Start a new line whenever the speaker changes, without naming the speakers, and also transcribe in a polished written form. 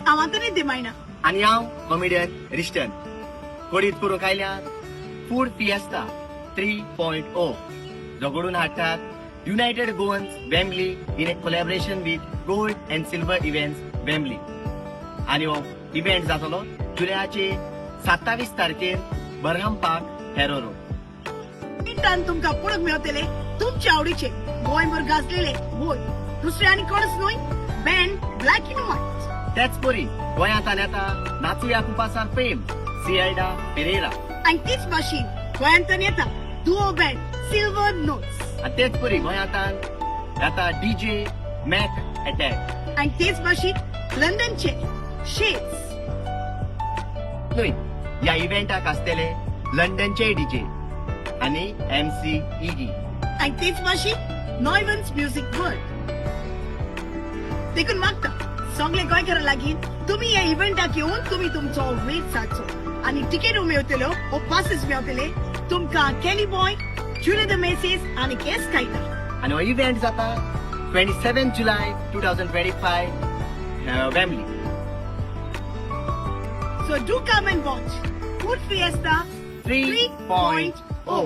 हांव तरी दिमायना.
आनी हांव कॉमेडियन रिस्टन. कोडीत करूंक आयल्यात फूड फिएस्ता 3.0 जो घडोवन हाडटात United Goans Wembley in A collaboration with gold end silver events Wembley. आनी हो इव्हेंट जातलो जुलयाचे 27 तारखेर बरहम पार्क हेरो रोड.
मिनटान तुमकां पळोवंक मेळटले तुमचे आवडीचे गोंयभर गाजलेले वोय. दुसरे आनी कोणच न्हय, बँड ब्लॅक इन व्हाईट.
तेच परी गोंयांत आनी आतां नाचुया कुपासार फेम सिएल्डा पेरेरा.
आनी तीच भाशेन गोंयांतन येता दुओ बँड सिल्वर नोट्स.
आनी तेच परी गोंयांत येता डीजे मॅक अटॅक.
आनी तेच भाशेन लंडनचे शेड्स.
न्हय, ह्या इव्हेंटाक आसतले लंडनचे डीजे आनी MC इगी.
आनी तेच भाशेन नॉयवन्स म्युझिक वर्ल्ड. देखून मागता सगळे गोंयकारां लागीं तुम्ही ह्या इव्हेंटाक येवन तुम्ही तुमचो वेळ साधचो. आनी तिकेटू मेळटल्यो वो पासीस मेळटले तुमकां कॅली बॉय, जुले द मेसीस आनी केस कायटा.
आनी हो इव्हेंट जाता 27 July 2025 Wembley.
So do come and watch Food Fiesta
3.0.